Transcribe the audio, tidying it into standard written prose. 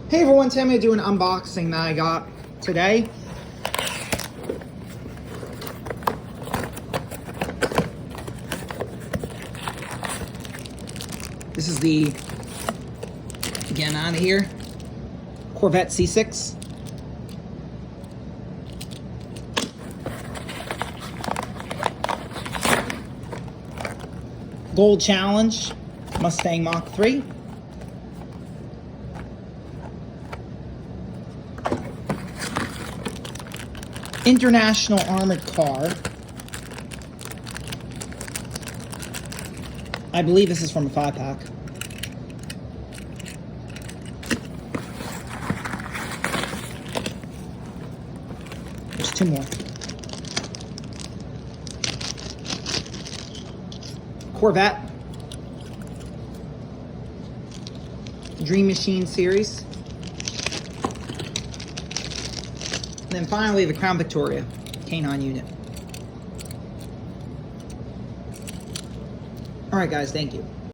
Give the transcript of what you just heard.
Hey everyone, today I'm going to do an unboxing that I got today. This is the, again out of here, Corvette C6. Gold Challenge, Mustang Mach 3. International Armored Car. I believe this is from a 5-pack. There's 2 more. Corvette. Dream Machine series. And then finally, the Crown Victoria K9 unit. All right, guys, thank you.